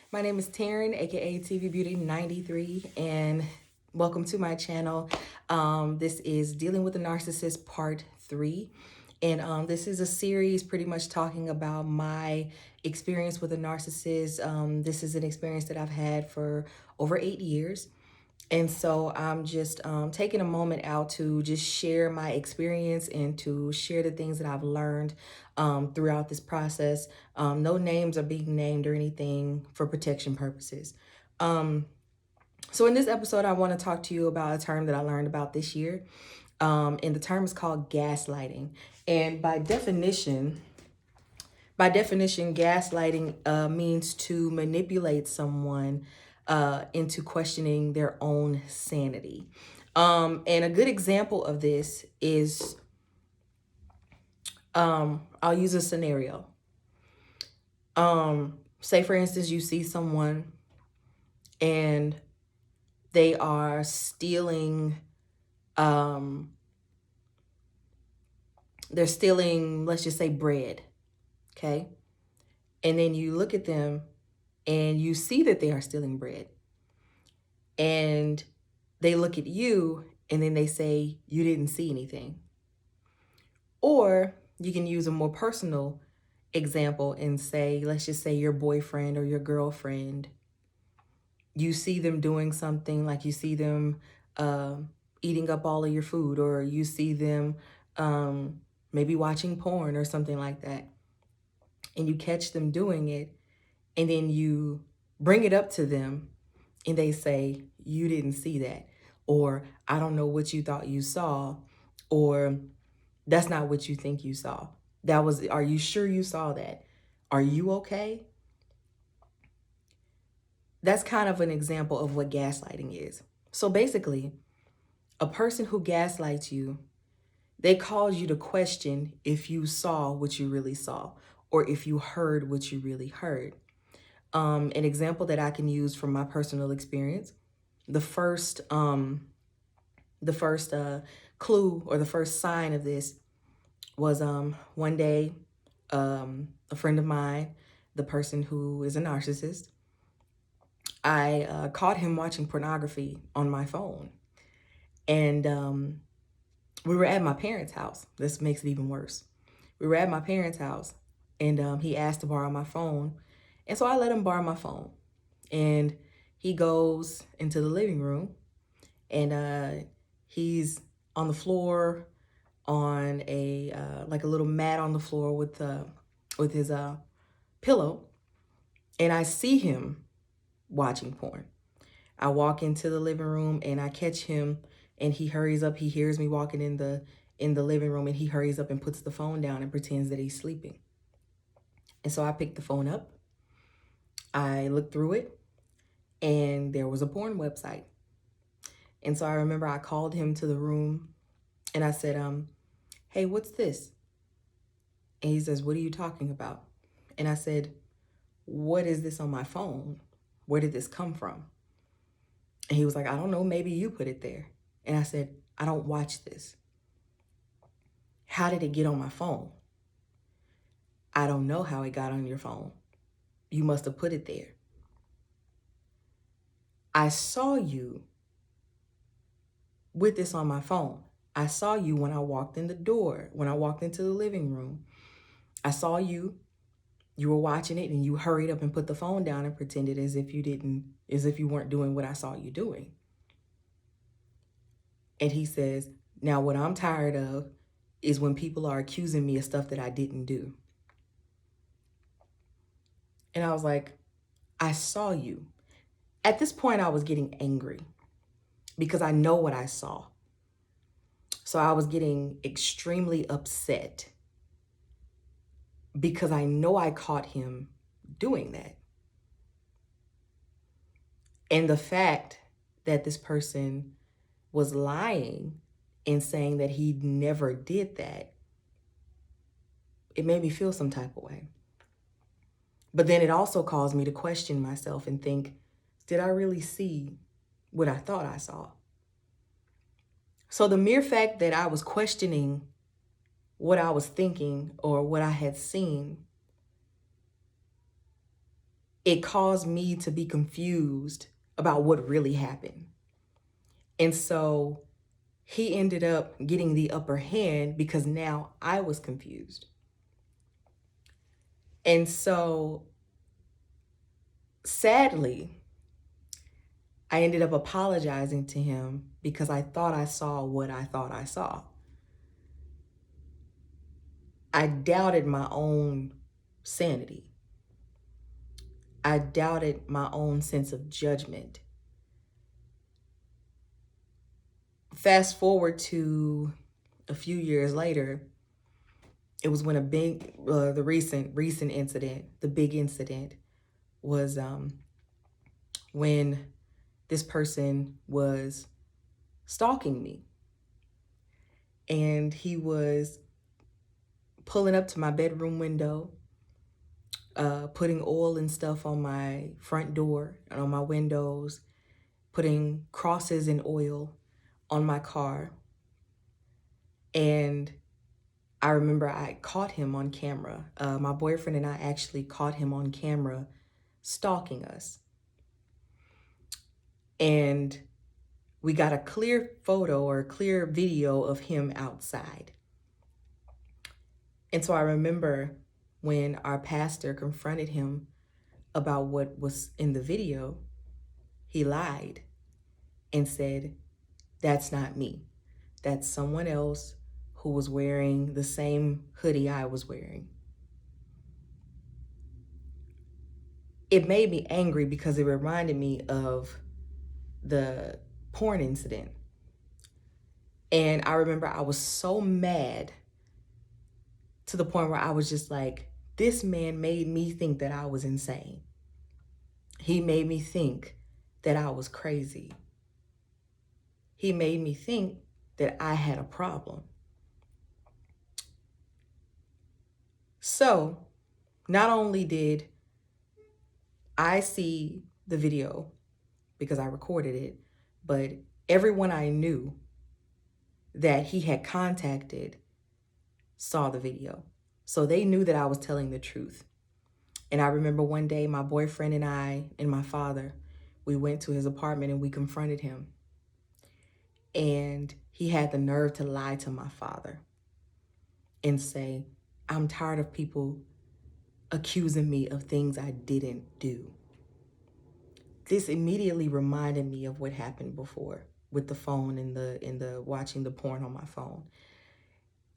My name is Taryn, aka TV Beauty 93, and welcome to my channel. This is Dealing with a Narcissist Part 3. And this is a series pretty much talking about my experience with a narcissist. This is an experience that I've had for over 8 years. And so I'm just taking a moment out to just share my experience and to share the things that I've learned throughout this process. No names are being named or anything for protection purposes. So in this episode, I want to talk to you about a term that I learned about this year. And the term is called gaslighting. And by definition, gaslighting means to manipulate someone into questioning their own sanity. And a good example of this is, I'll use a scenario. Say, for instance, you see someone and they are stealing, let's just say, bread. Okay. And then you look at them and you see that they are stealing bread. And they look at you and then they say, you didn't see anything. Or you can use a more personal example and say, let's just say your boyfriend or your girlfriend, you see them doing something, like you see them eating up all of your food, or you see them maybe watching porn or something like that. And you catch them doing it, and then you bring it up to them and they say, you didn't see that, or I don't know what you thought you saw, or that's not what you think you saw. Are you sure you saw that? Are you okay? That's kind of an example of what gaslighting is. So basically, a person who gaslights you, they cause you to question if you saw what you really saw, or if you heard what you really heard. An example that I can use from my personal experience, the first clue or the first sign of this was one day, a friend of mine, the person who is a narcissist, I caught him watching pornography on my phone. And we were at my parents' house. This makes it even worse. We were at my parents' house, and he asked to borrow my phone. And so I let him borrow my phone. And he goes into the living room, and he's on the floor on a like a little mat on the floor with his pillow, and I see him watching porn. I walk into the living room and I catch him, and he hurries up. He hears me walking in the living room, and he hurries up and puts the phone down and pretends that he's sleeping. And so I picked the phone up. I looked through it, and there was a porn website. And so I remember I called him to the room and I said, hey, what's this? And he says, what are you talking about? And I said, what is this on my phone? Where did this come from? And he was like, I don't know, maybe you put it there. And I said, I don't watch this. How did it get on my phone? I don't know how it got on your phone. You must have put it there. I saw you with this on my phone. I saw you when I walked in the door, when I walked into the living room. I saw you. You were watching it, and you hurried up and put the phone down and pretended as if you weren't doing what I saw you doing. And he says, now what I'm tired of is when people are accusing me of stuff that I didn't do. And I was like, I saw you. At this point, I was getting angry because I know what I saw. So I was getting extremely upset because I know I caught him doing that. And the fact that this person was lying and saying that he never did that, it made me feel some type of way. But then it also caused me to question myself and think, did I really see what I thought I saw? So the mere fact that I was questioning what I was thinking or what I had seen, it caused me to be confused about what really happened. And so he ended up getting the upper hand because now I was confused. And so sadly, I ended up apologizing to him because I thought I saw what I thought I saw. I doubted my own sanity. I doubted my own sense of judgment. Fast forward to a few years later, it was when the recent incident, the big incident was when this person was stalking me. And he was pulling up to my bedroom window, putting oil and stuff on my front door and on my windows, putting crosses in oil on my car. And I remember I caught him on camera. My boyfriend and I actually caught him on camera stalking us. And we got a clear photo or a clear video of him outside. And so I remember when our pastor confronted him about what was in the video, he lied and said, "That's not me. That's someone else who was wearing the same hoodie I was wearing." It made me angry because it reminded me of the porn incident. And I remember I was so mad to the point where I was just like, this man made me think that I was insane. He made me think that I was crazy. He made me think that I had a problem. So not only did I see the video because I recorded it, but everyone I knew that he had contacted saw the video. So they knew that I was telling the truth. And I remember one day my boyfriend and I and my father, we went to his apartment and we confronted him. And he had the nerve to lie to my father and say, "I'm tired of people accusing me of things I didn't do." This immediately reminded me of what happened before with the phone and the watching the porn on my phone.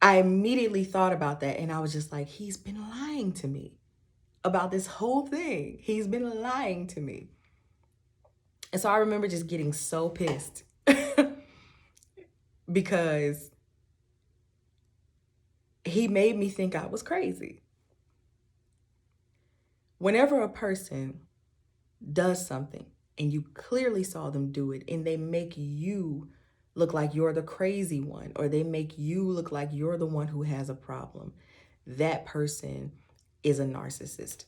I immediately thought about that and I was just like, he's been lying to me about this whole thing. He's been lying to me. And so I remember just getting so pissed because he made me think I was crazy. Whenever a person does something and you clearly saw them do it and they make you look like you're the crazy one, or they make you look like you're the one who has a problem, that person is a narcissist.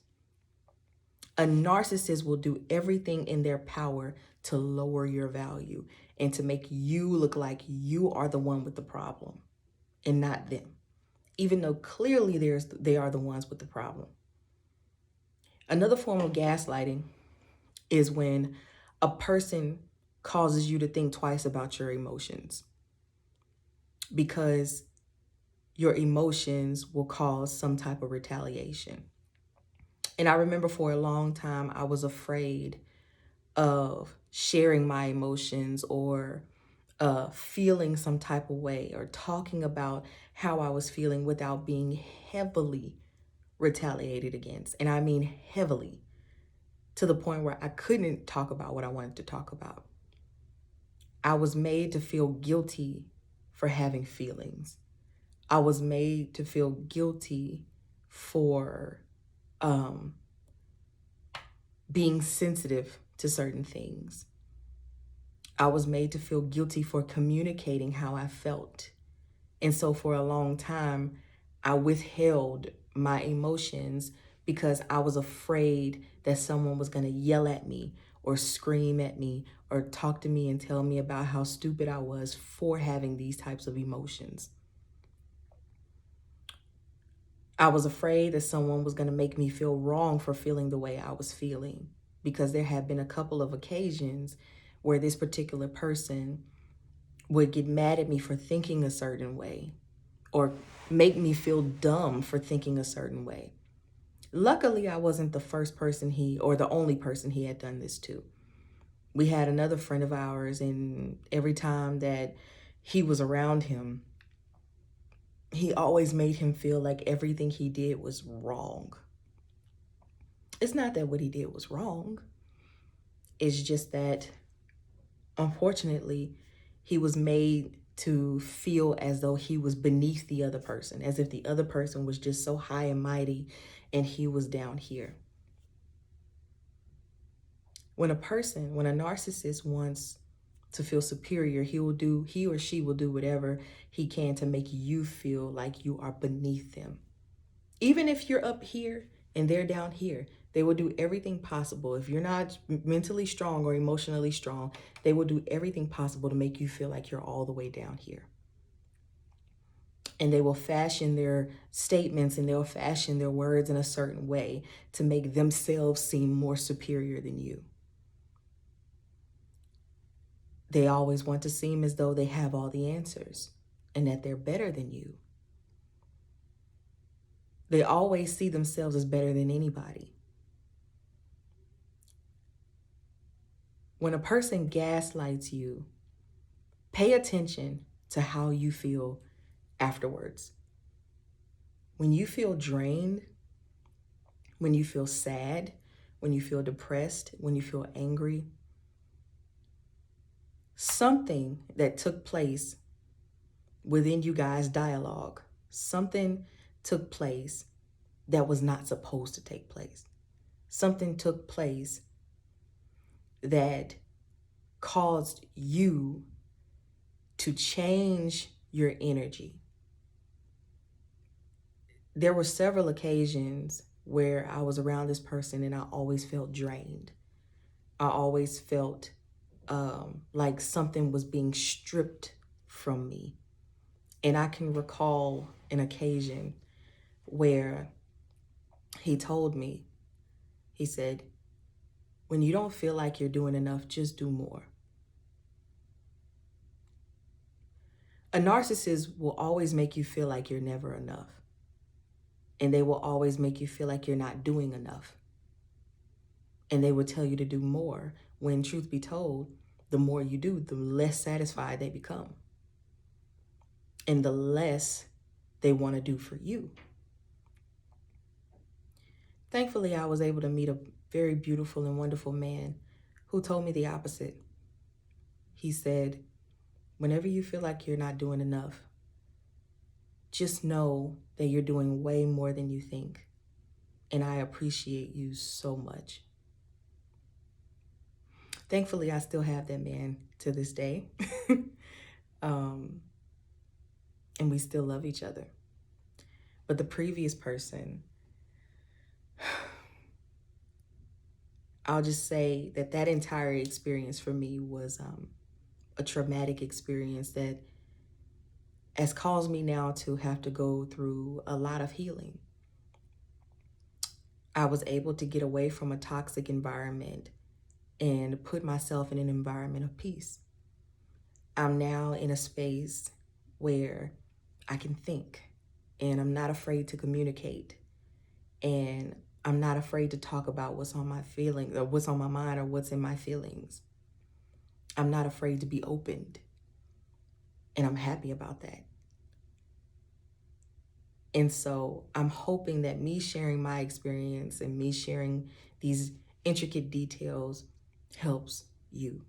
A narcissist will do everything in their power to lower your value and to make you look like you are the one with the problem and not them, even though clearly they are the ones with the problem. Another form of gaslighting is when a person causes you to think twice about your emotions because your emotions will cause some type of retaliation. And I remember for a long time, I was afraid of sharing my emotions or feeling some type of way or talking about how I was feeling without being heavily retaliated against. And I mean heavily, to the point where I couldn't talk about what I wanted to talk about. I was made to feel guilty for having feelings. I was made to feel guilty for being sensitive to certain things. I was made to feel guilty for communicating how I felt. And so for a long time, I withheld my emotions because I was afraid that someone was going to yell at me or scream at me or talk to me and tell me about how stupid I was for having these types of emotions. I was afraid that someone was going to make me feel wrong for feeling the way I was feeling, because there had been a couple of occasions where this particular person would get mad at me for thinking a certain way, or make me feel dumb for thinking a certain way. Luckily, I wasn't the first person or the only person he had done this to. We had another friend of ours, and every time that he was around him, he always made him feel like everything he did was wrong. It's not that what he did was wrong. It's just that, unfortunately, he was made to feel as though he was beneath the other person, as if the other person was just so high and mighty and he was down here. When a narcissist wants to feel superior, he or she will do whatever he can to make you feel like you are beneath them. Even if you're up here and they're down here, they will do everything possible. If you're not mentally strong or emotionally strong, they will do everything possible to make you feel like you're all the way down here. And they will fashion their statements and they'll fashion their words in a certain way to make themselves seem more superior than you. They always want to seem as though they have all the answers and that they're better than you. They always see themselves as better than anybody. When a person gaslights you, pay attention to how you feel afterwards. When you feel drained, when you feel sad, when you feel depressed, when you feel angry, something that took place within you guys' dialogue, something took place that was not supposed to take place. Something took place that caused you to change your energy. There were several occasions where I was around this person and I always felt drained. I always felt like something was being stripped from me. And I can recall an occasion where he told me, he said, when you don't feel like you're doing enough, just do more. A narcissist will always make you feel like you're never enough. And they will always make you feel like you're not doing enough. And they will tell you to do more, when truth be told, the more you do, the less satisfied they become. And the less they want to do for you. Thankfully, I was able to meet a very beautiful and wonderful man who told me the opposite. He said, whenever you feel like you're not doing enough, just know that you're doing way more than you think. And I appreciate you so much. Thankfully, I still have that man to this day. And we still love each other. But the previous person, I'll just say that entire experience for me was a traumatic experience that has caused me now to have to go through a lot of healing. I was able to get away from a toxic environment and put myself in an environment of peace. I'm now in a space where I can think, and I'm not afraid to communicate, and I'm not afraid to talk about what's on my feelings or what's on my mind or what's in my feelings. I'm not afraid to be opened, and I'm happy about that. And so I'm hoping that me sharing my experience and me sharing these intricate details helps you.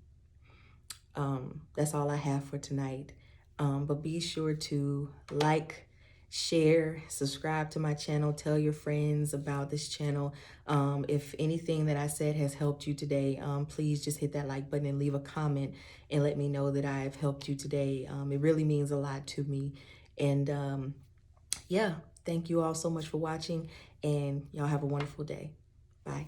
That's all I have for tonight. But be sure to like, share, subscribe to my channel, tell your friends about this channel. If anything that I said has helped you today, please just hit that like button and leave a comment and let me know that I have helped you today. It really means a lot to me. And yeah, thank you all so much for watching, and y'all have a wonderful day. Bye.